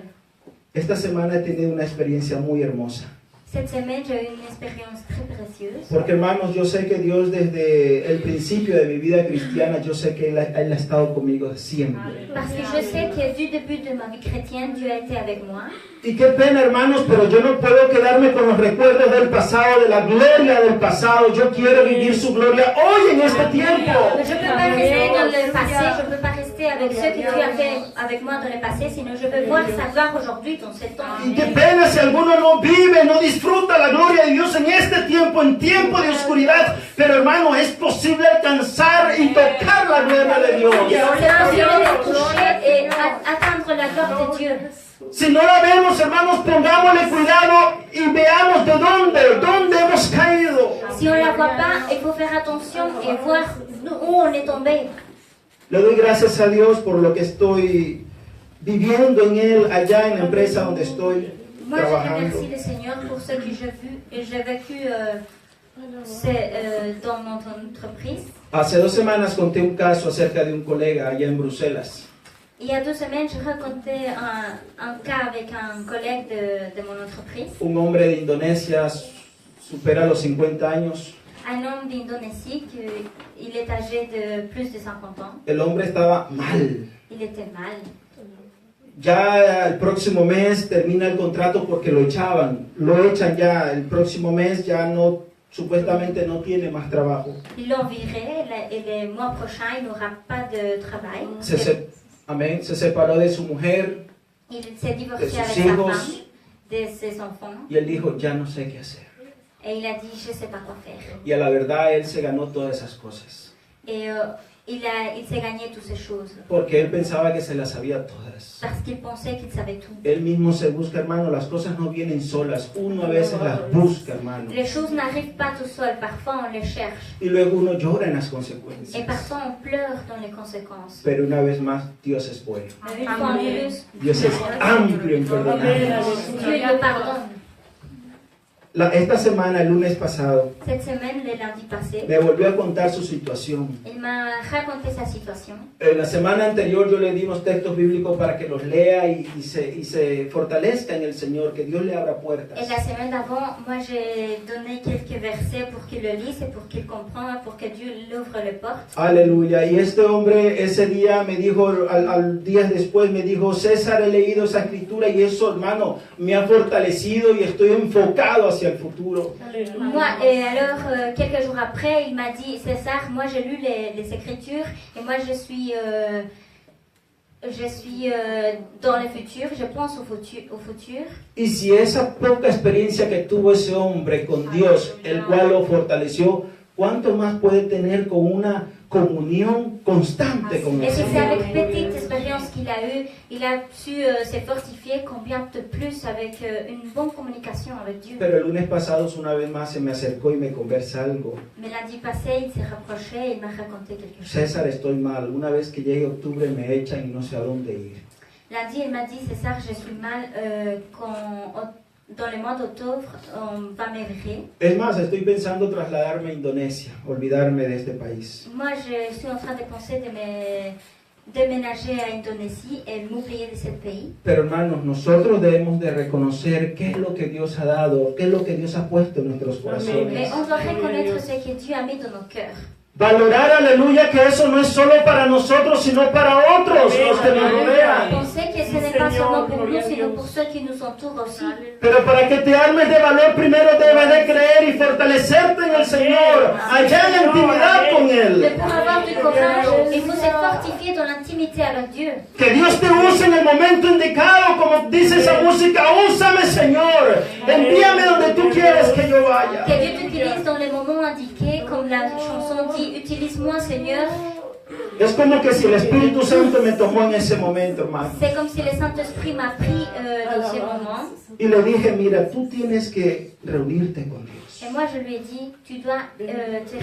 Esta semana he tenido una experiencia muy hermosa. Cette semaine, j'ai eu une expérience très précieuse. Porque, hermanos, yo sé que Dios desde el principio de mi vida cristiana, yo sé que Él ha estado conmigo siempre. Parce que je sais que du début de ma vie chrétienne, Dieu a été avec moi. Y qué pena, hermanos, pero yo no puedo quedarme con los recuerdos del pasado, de la gloria del pasado. Yo quiero vivir su gloria hoy en este tiempo. Mais je ne peux pas rester dans le passé, je ne peux pas rester avec ce que Dieu a fait avec moi dans le passé, sinon je veux voir sa gloire aujourd'hui dans ce temps. Y qué pena si alguno no vive, no disfruta la gloria de Dios en este tiempo, en tiempo de oscuridad. Pero, hermano, es posible alcanzar y tocar la gloria de Dios. C'est possible de toucher et atteindre la gloire de Dieu. Si no la vemos, hermanos, pongámosle cuidado y veamos de dónde hemos caído. Si on ne la voit pas, il faut faire attention et voir où on est tombé. Le doy gracias a Dios por lo que estoy viviendo en Él, allá en la empresa donde estoy Moi, je trabajando. remercie le Seigneur pour ce que j'ai vécu dans mon entreprise. Hace 2 semanas conté un caso acerca de un colega allá en Bruselas. Il y a 2 semaines, je racontais un cas avec un collègue de mon entreprise, Un hombre de Indonesia supera los 50 años. un homme d'Indonésie, il est âgé de plus de 50 ans. El hombre estaba mal. Il était mal. Ya el próximo mes termina el contrato porque lo echaban. Lo echan ya. El próximo mes ya no, supuestamente no tiene más trabajo. Ils l'ont viré et le mois prochain, il n'aura pas de travail. Amén. Se separó de su mujer Il s'est divorcé de avec sus sa hijos. femme, de ses enfants, y él dijo, ya no sé qué hacer. et il a dit, je ne sais pas quoi faire. Y a la verdad él se ganó todas esas cosas. Et il s'est gagné toutes ces choses, Porque él pensaba que se las sabía todas. parce qu'il pensait qu'il savait tout. Él mismo se busca, hermano, las cosas no vienen solas. Uno a veces las busca, hermano. Les choses n'arrivent pas tout seul, parfois on les cherche. Y luego uno llora en las Et consecuencias. parfois on pleure dans les conséquences. Pero una vez más, Dios es bueno. Mais une fois en plus, Dios es amplio en perdonar. Dieu le pardonne. Esta semana, el lunes pasado, Cette semaine, le lundi passé, me volvió a contar su situación. il m'a raconté sa situation. La semana anterior yo le di unos textos bíblicos para que los lea y se fortalezca en el Señor, que Dios le abra puertas. Et la semaine d'avant, moi j'ai donné quelques versets pour qu'il le lise et pour qu'il comprenne, pour que Dieu l'ouvre les portes. Aleluya. Y este hombre ese día me dijo, al día después me dijo, César, he leído esa escritura y eso, hermano, me ha fortalecido y estoy enfocado hacia el futuro. Moi, et alors, quelques jours après, il m'a dit, César, moi j'ai lu les Écritures et moi je suis dans le futur, je pense au futur. Y si esa poca experiencia que tuvo ese hombre con Dios, el cual lo fortaleció, ¿cuánto más puede tener con una comunión constante con el Et si c'est Señor? avec petite expérience qu'il a eue, il a su se fortifier combien de plus avec une bonne communication avec Dieu. Pero el lunes pasado una vez más se me acercó y me conversa algo. Mais lundi passé, il s'est rapproché et il m'a raconté quelque chose. César, estoy mal. Una vez que llegue octubre me echan y no sé a dónde ir. Lundi, il m'a dit, César, je suis mal dans le mois d'octobre, on va me virer. Es más, estoy pensando trasladarme a Indonesia, olvidarme de este país. Moi, je suis en train de penser de me déménager à Indonésie et m'oublier de ce pays. Pero hermanos, nosotros debemos de reconocer qué es lo que Dios ha dado, qué es lo que Dios ha puesto en nuestros Mais corazones. on doit reconnaître ce que Dieu a mis dans nos cœurs. Valorar, aleluya, que eso no es solo para nosotros, sino para otros, los que nos rodean. Penser que ce n'est pas seulement pour nous, sinon pour ceux qui nous entourent aussi. Pero para que te armes de valor, primero debes de creer y fortalecerte en el Señor, allá en la intimidad con Mais Él. pour avoir du courage, il faut se fortifier dans l'intimité avec Dieu. Que Dios te use en el momento indicado, como dice esa música, úsame, Señor, envíame donde tú quieres que yo vaya. Que Dieu t'utilise dans les moments indiqués, comme la chanson dit, utilise-moi Seigneur. Es como que si el Espíritu Santo me tomó en ese momento, hermano. C'est comme si le Saint-Esprit m'a pris dans ces moments. Y le dije, mira, tú tienes que reunirte con Dios. Et moi je lui ai dit, tu dois te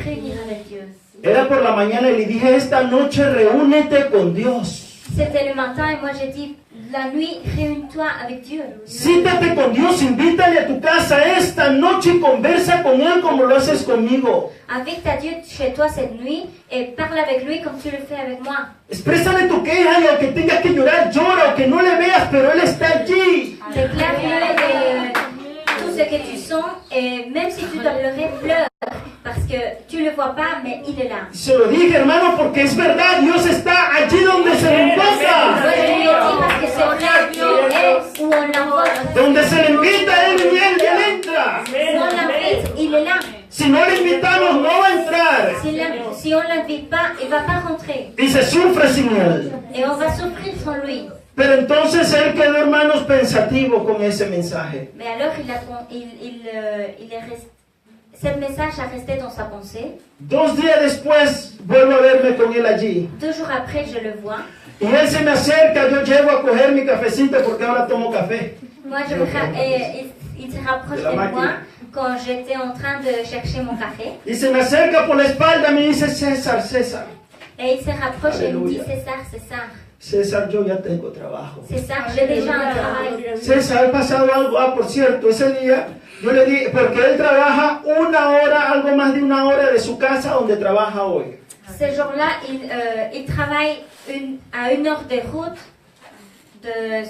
réunir avec Dieu. Era por la mañana y le dije, esta noche reúnete con Dios. C'était le matin et moi j'ai dit, la nuit, réunis-toi avec Dieu. Sítate con Dios, invítale a tu casa esta noche y conversa con Él como lo haces conmigo. Invite à Dieu chez toi cette nuit et parle avec lui comme tu le fais avec moi. Exprésale tu queja y aunque tengas que llorar, llora, aunque no le veas, pero Él está allí. Déclare-le tout ce que tu sens et même si tu dois pleurer, pleure. Parce que tu le vois pas, mais il est là. Se lo dije, hermano, porque es verdad, Dios está allí donde se le Moi invoca. je lui ai dit parce que c'est vrai qu'il est où on l'invoque. Donde se le invita, Él viene y Él entra. Si on l'invite, il est là. Si no le invitamos, no va a entrar. Si on l'invite pas, il va pas rentrer. Y se sufre sin Él. Et on va souffrir sans lui. Pero entonces él quedó, hermanos, pensativo con ese mensaje. Mais alors ce message a resté dans sa pensée. 2 días después vuelvo a verme con él allí. 2 jours après, je le vois. Y él se me acerca, yo llego a coger mi cafecito porque ahora tomo café. Moi, il se rapproche de moi quand j'étais en train de chercher mon café. Y se me acerca por la espalda y me dice, César, César. Et il se rapproche et me dit, Alléluia. César, César. César, yo ya tengo trabajo. César, j'ai déjà un travail. César, ha pasado algo. Ah, por cierto, ese día yo le dije, porque él trabaja 1 hora, algo más de 1 hora de su casa donde trabaja hoy. Ce jour-là, il travaille à 1 heure de route de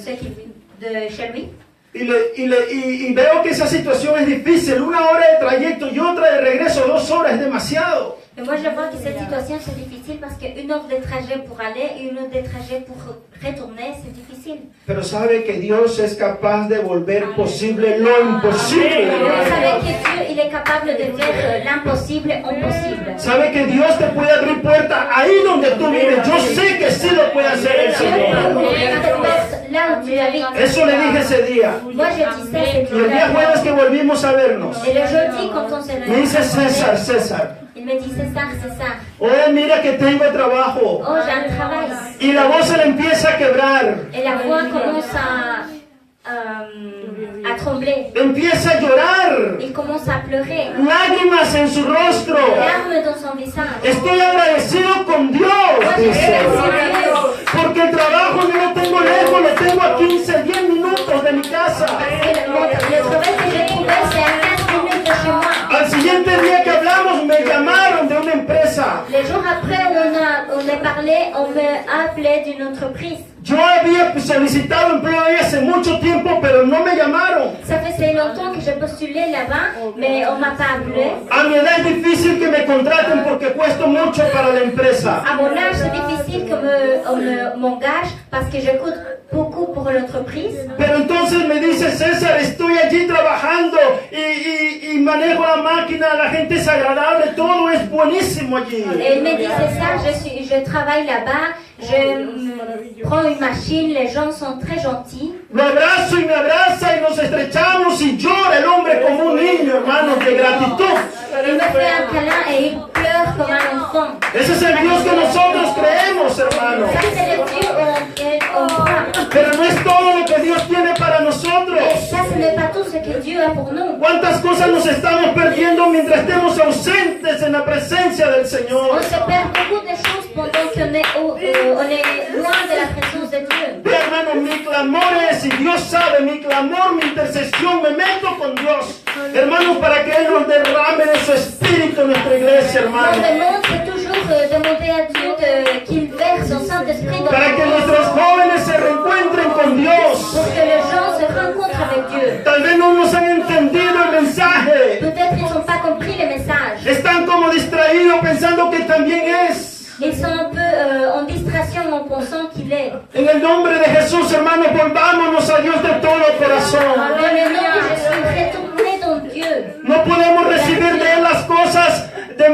chez lui. Y veo que esa situación es difícil. 1 hora de trayecto y otra de regreso, 2 horas, es demasiado. Et moi, je vois que cette situation, c'est difficile parce que 1 heure de trajet pour aller et 1 heure de trajet pour retourner, c'est difficile. Pero sabe que Dios es capaz de volver posible lo imposible. Vous savez que Dieu, il est capable de faire l'impossible en possible. Sabe que Dios te puede abrir puertas ahí donde tú vives. Yo sé que sí lo puede hacer el Dieu peut Señor. ouvrir cette porte là où tu habites. Eso le dije ese día. Moi, je dis ça, c'est Y el día jueves que volvimos a vernos, Et le jeudi, quand on s'est me dice César, réunis, César. il me dit, César, César, Oh, mira que tengo trabajo. oh, j'ai un travail. Y la voz se le empieza a quebrar. Et la voix commence à trembler. Empieza a llorar. Il commence à pleurer. Lágrimas en su rostro. Larmes dans son visage. Estoy agradecido con Dios, Moi, je dice. remercie Dieu. Porque el trabajo no lo tengo lejos, lo tengo a 15, 10 minutos de mi casa. Le travail que j'ai trouvé, c'est à 15 on m'a appelé d'une entreprise. Yo había solicitado empleo ahí hace mucho tiempo, pero no me llamaron. Ça faisait longtemps que j'ai postulé là-bas, mais on m'a pas appelé. A mi edad es difícil que me contraten porque cuesto mucho para la empresa. À mon âge, c'est difficile qu'on m'engage parce que je coûte beaucoup pour l'entreprise. Pero entonces me dice César, estoy allí trabajando y manejo la máquina, la gente es agradable, todo es buenísimo allí. Et il me disait ça, je travaille là-bas, je prends une machine, les gens sont très gentils. Lo abrazo y me abraza y nos estrechamos y llora el hombre como un niño, hermanos, de gratitud. Il me fait un câlin et il pleure comme un enfant. Ese es el Dios que nosotros creemos, hermanos. Ça, c'est le Dieu auquel on croit. Pero no es todo lo que Dios tiene para nosotros. Et ça, ce n'est pas tout ce que Dieu a pour nous. ¿Cuántas cosas nos estamos perdiendo mientras estemos ausentes en la presencia del On Señor? se perd beaucoup de choses pendant qu'on est loin de la présence de Dieu. Ve, hermano, mi clamor es, y Dios sabe, mi clamor, mi intercesión, me meto con Dios, hermanos, para que Él nos derrame de su espíritu en nuestra iglesia, Mon hermano. demande, c'est toujours demander à Dieu qu'il verse son Saint-Esprit dans Para que nuestros jóvenes se reencuentren con Dios. pour que les gens se rencontrent avec Dieu. Tal vez no nos han entendido el mensaje. Peut-être ils n'ont pas compris le message. Están como distraídos pensando que también es. Ils sont un peu en distraction en pensant qu'il est. En el nombre de Jesús, hermanos, volvámonos a Dios de todo corazón. Dans le nom de Jésus, retournez dans Dieu. No podemos recibir de Él las cosas de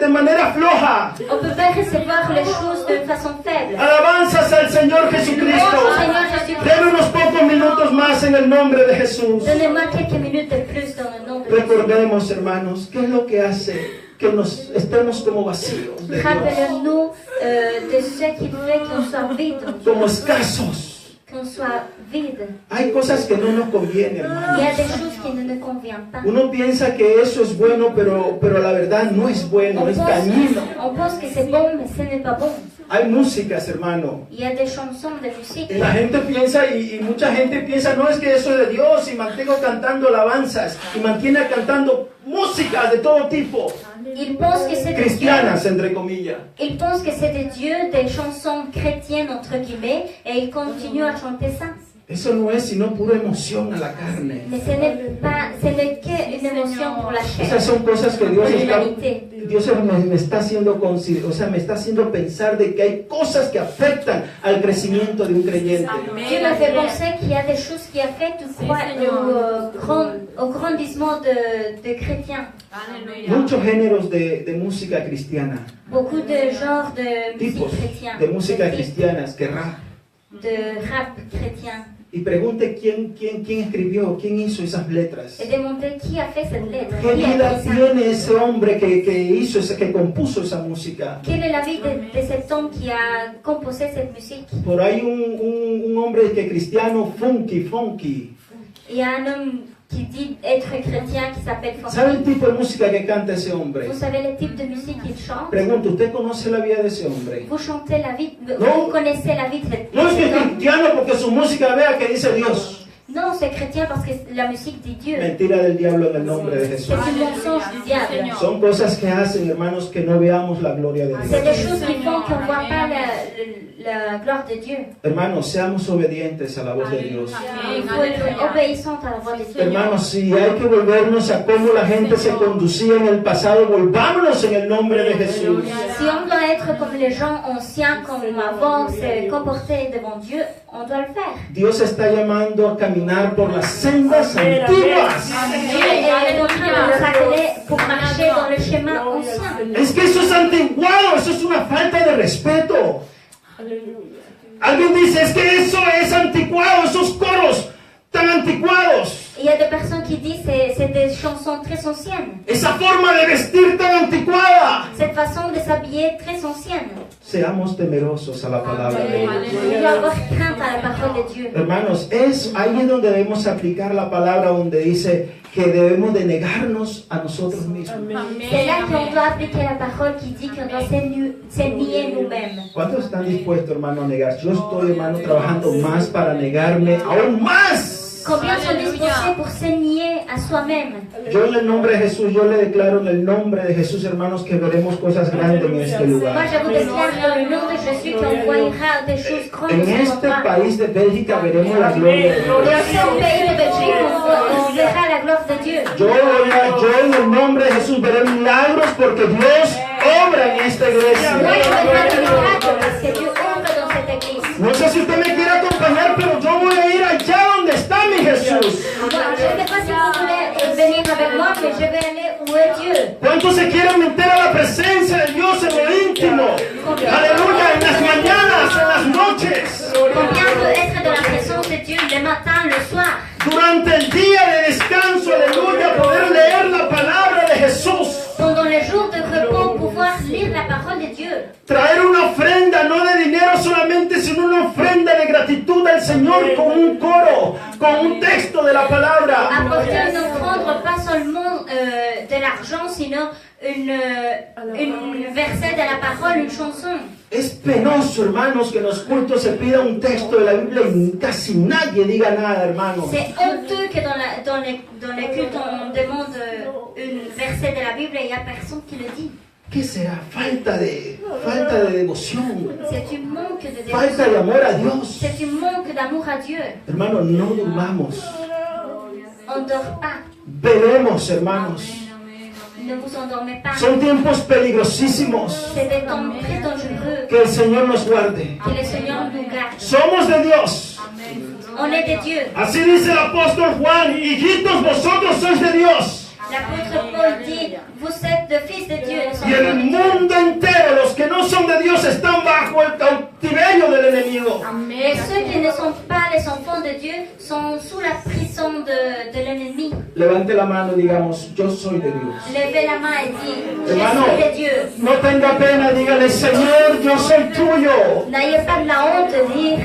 manera floja. On ne peut pas recevoir les choses de façon faible. Alabanzas al Señor Jesucristo. Seigneur Jésus-Christ, Denme unos pocos minutos más en el nombre de Jesús. donnez-moi quelques minutes de plus dans le nom de Jésus. Recordemos, hermanos, qué es lo que hace que nos estemos como vacíos de Dios, Rappelons-nous de ce qui fait qu'on soit vide, como escasos. qu'on soit vide. Hay cosas que no nos convienen, Il y hermanos. a des choses qui ne nous conviennent pas. Uno piensa que eso es bueno, pero la verdad no es bueno, es dañino. On pense que c'est bon, mais ce n'est pas bon. Hay músicas, hermano. Il y a des chansons de musique. Y la gente piensa, y mucha gente piensa, no, es que eso es de Dios, y mantengo cantando alabanzas, y mantiene cantando músicas de todo tipo, Ils pensent que c'est de Dieu. cristianas, entre comillas. Ils pensent que c'est de Dieu, des chansons chrétiennes entre guillemets, et ils continuent à chanter ça. Eso no es sino pura emoción a la carne. Mais ce n'est qu'une émotion pour la chair, Esas son cosas que pour Dios está, l'humanité. Dios me está haciendo me está haciendo pensar de que hay cosas que afectan al crecimiento de un creyente. Dieu m'a fait penser qu'il y a des choses qui affectent au grandissement de chrétiens. Muchos géneros de música cristiana, Beaucoup de genres de tipos musique chrétien, de música de types cristianas, que rap. de rap chrétien. Y pregunte quién escribió, quién hizo esas letras. Et demander qui a fait cette lettre, ¿Qué qui a vida écrit ça. tiene ese hombre que compuso esa música? Quelle est la vie de cet homme qui a composé cette musique? Por ahí un hombre que cristiano, funky. Il y a un homme qui dit être chrétien qui s'appelle ¿Sabe el Fontaine. tipo de música que canta ese hombre? Vous savez le type de musique qu'il chante? Pregunto, ¿usted conoce la vida de ese hombre? Vous chantez la vie, Non. vous connaissez la vie de No es que cet es homme? cristiano porque su música vea que dice Dios. Non, c'est chrétien parce que la musique dit Dieu. Mentira del diablo en el nombre de Jesús. C'est un mensonge du diable. Son cosas que hacen, hermanos, que no veamos la gloria de C'est des Dios. choses qui font qu'on ne voit pas la gloire de Dieu. Hermanos, seamos obedientes a la voz de Dios. Il faut être obéissant à la voix de Dieu. Hermanos, si hay que volvernos a cómo la gente se conducía en el pasado, volvámonos en el nombre de Jesús. Si on doit être comme les gens anciens, comme avant, se comporter devant Dieu, on doit le faire. Dios está llamando a caminar por las sendas antiguas. Dieu est en train de nous appeler pour marcher dans le chemin ancien. Es que eso es antiguado, eso es una falta de respeto. Alguien dice, es que eso es anticuado, esos coros tan anticuados. Il y a des personnes qui disent que c'est des chansons très anciennes. Esa forma de vestir tan anticuada. Cette façon de s'habiller très ancienne. Seamos temerosos a la palabra de Dios. Il doit avoir crainte à la parole de Dieu. Hermanos, ahí es donde debemos aplicar la palabra donde dice que debemos de negarnos a nosotros mismos. C'est là qu'on doit appliquer la parole qui dit qu'on doit se nier nous-mêmes. ¿Cuántos están dispuestos, hermano, a negar? Yo estoy, hermano, trabajando más para negarme aún más. Combien sont disposés pour s'ennier à soi-même. Yo en el nombre de Jesús, yo le declaro en el nombre de Jesús, hermanos, que veremos cosas grandes en este Moi, lugar. je vous déclare dans le nom de Jésus qu'on voira des choses grandes En sur notre este endroit. país de Bélgica veremos la gloria de Dios. Dans ce pays de Belgique, on verra la gloire de Dieu. Yo en el nombre de Jesús veré milagros porque Dios obra en esta Moi, iglesia. je verrai des miracles parce que Dieu œuvre dans cette église. No sé si usted me quiere acompañar, pero yo voy a ir allá donde está mi Jesús. Moi, je ne sais pas si vous voulez venir avec moi, mais je vais aller où est Dieu. ¿Cuántos se quieren meter a la presencia de Dios en lo íntimo? Aleluya, en las mañanas, en las noches, Combien peut être de la présence de Dieu le matin, le soir? durante el día de descanso, aleluya, poder leer la palabra de Jesús. Pendant les jours de repos, pouvoir lire la parole de Dieu. Traer una ofrenda, no de dinero solamente, sino una ofrenda de gratitud al Señor con un coro, con un texto de la palabra. Apporter une offrande, pas seulement de l'argent, sinon une verset de la parole, une chanson. Es penoso, hermanos, que en los cultos se pida un texto de la Biblia y casi nadie diga nada, hermanos. C'est honteux que dans les cultes, on demande une verset de la Bible et il n'y a personne qui le dit. ¿Qué será? Falta de devoción, C'est un manque de falta dévotion. de amor a Dios. C'est un manque d'amour à Dieu. Hermanos, no durmamos, On ne dort pas. velemos, hermanos. Ne vous endormez pas. Son tiempos peligrosísimos. C'est des temps très dangereux. Que el Señor nos guarde. Que le Seigneur nous garde. Somos de Dios. On est de Dieu. Así dice el apóstol Juan, hijitos, vosotros sois de Dios. L'apôtre Paul dit, vous êtes le fils de Dieu. Y el mundo entero, los que no son de Dios, están bajo el cautiverio del enemigo. Et ceux qui ne sont pas les enfants de Dieu sont sous la prison de l'ennemi. Levante la mano y digamos, yo soy de Dios. Levez la main et dit, je Hermano, suis de Dieu. no tenga pena, dígale, Señor, yo soy tuyo. N'ayez pas de la honte de dire,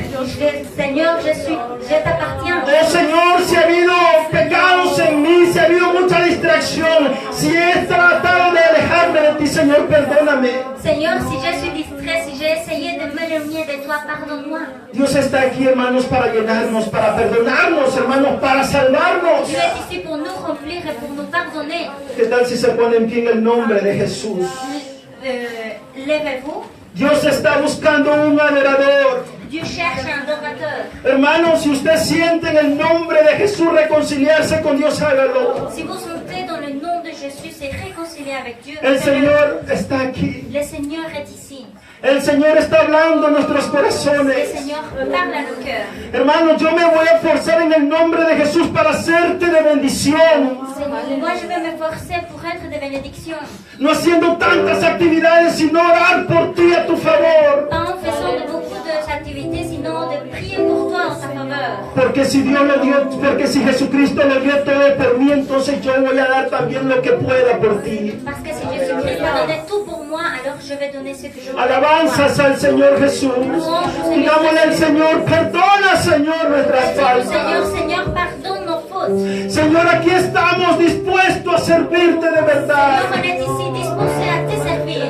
Seigneur, je t'appartiens. Oh Señor, si ha habido pecados en mí, si ha habido mucha distracción, si he tratado de alejarme de ti, Señor, perdóname. Seigneur, si je suis distrait, si j'ai essayé de m'éloigner de toi, pardonne-moi. Dios está aquí, hermanos, para llenarnos, para perdonarnos, hermanos, para salvarnos. Dieu est ici pour nous remplir et pour nous pardonner. ¿Qué tal si se pone en pie en el nombre de Jesús? Levez-vous. Dios está buscando un adorador. Dieu cherche un adorateur. Hermanos, si usted siente en el nombre de Jesús reconciliarse con Dios, hágalo. Si vous sentez dans le nom de Jésus, c'est réconcilier avec Dieu. El Señor está aquí. Le Seigneur est ici. El Señor está hablando a nuestros Le corazones. Seigneur parle à nos cœurs. Hermanos, yo me voy a esforzar en el nombre de Jesús para hacerte de bendición. Seigneur, moi, je vais m'efforcer pour être de bénédiction. No haciendo tantas actividades, sino orar por ti a tu favor. Pas en faisant de beaucoup d'activités, sinon de prier pour toi en ta faveur. Porque si Dios lo dio, porque si Jesucristo lo dio todo por mí, entonces yo voy a dar también lo que pueda por ti. Parce que si Jésus-Christ a donné tout pour moi, alors je vais donner ce que je veux. Alabanzas al Señor Jesús. Digámosle al Señor, perdona, Señor, nuestras Seigneur, faltas. Seigneur, pardonne nos fautes. Señor, aquí estamos dispuestos a servirte de verdad. Seigneur, on est ici disposés à te servir,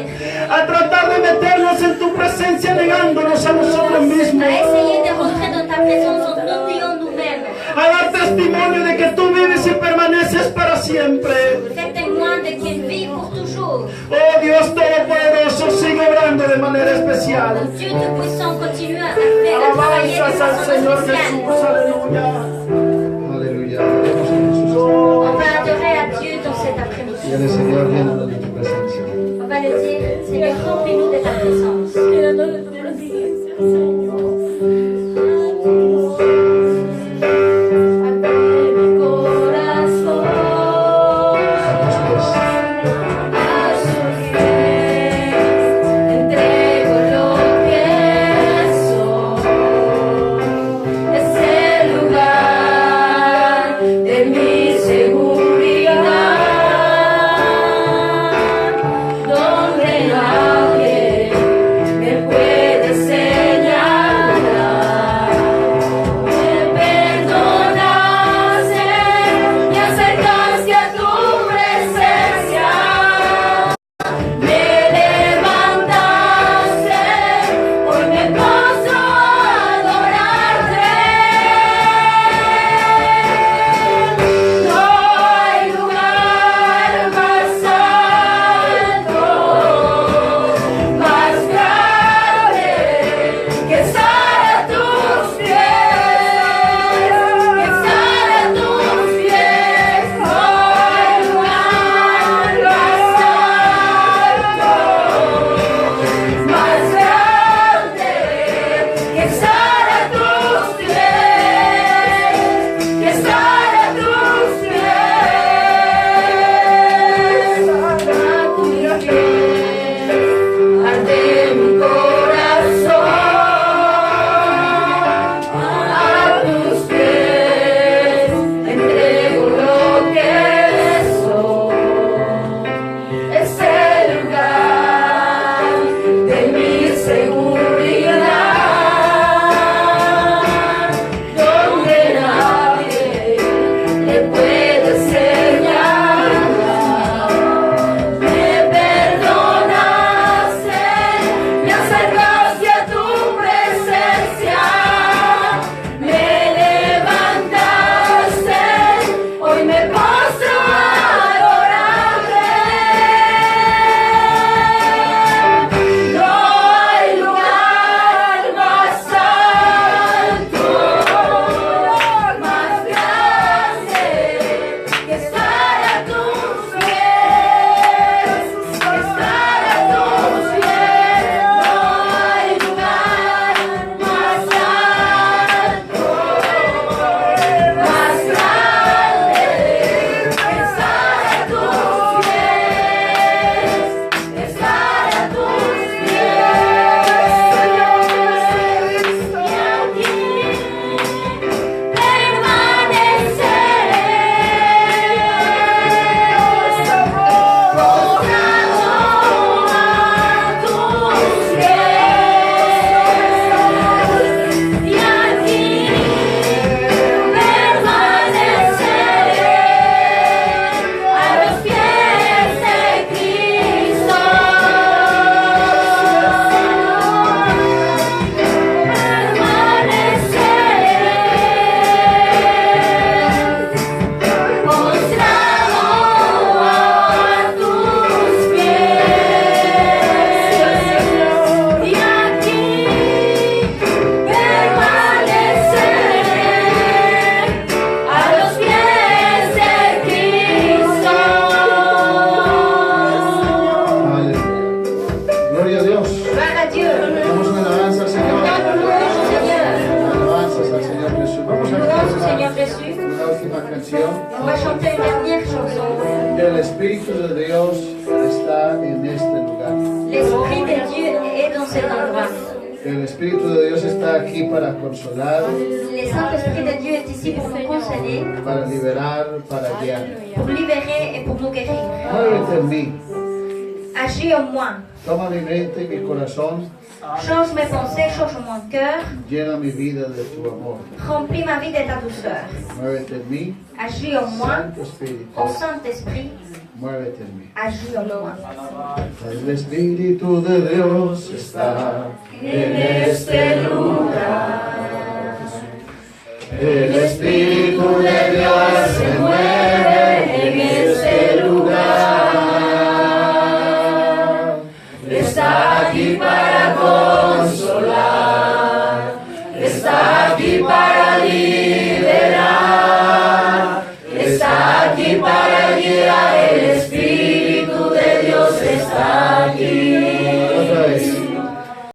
A tratar de meternos en tu presencia negándonos a nosotros mismos. à essayer de rentrer dans ta présence en nous niant nous-mêmes. A dar testimonio de que tú vives y permaneces para siempre. Fais témoin de qu'il vit pour toujours. Oh Dios Todopoderoso, sigue obrando de manera especial. Dieu Tout-Puissant, continue à travailler de Alabanzas al façon Señor spéciale. Jesús, aleluya. Aleluya. Adoremos a Jesús. On va adorer à Dieu dans cet après-midi. Dígale, Señor, llénanos de tu presencia. On va le dire, Seigneur, remplis-nous de ta présence. Donde nadie Espíritu de Dios está en este lugar. L'Esprit de Dieu est dans cet endroit. El Espíritu de Dios está aquí para consolar, Le Saint-Esprit de Dieu est ici pour nous consoler, para liberar, para guiar. pour libérer et pour nous guérir. Muévete en mí. Agis en moi. Toma mi mente y mi corazón. Change mes pensées, change mon cœur. Llena mi vida de tu amor. Remplis ma vie de ta douceur. Muévete en mí. Agis en moi. Santo Espíritu. Ô Saint-Esprit, Muévete en mí. agis en moi. El Espíritu de Dios está en este lugar. El Espíritu de Dios en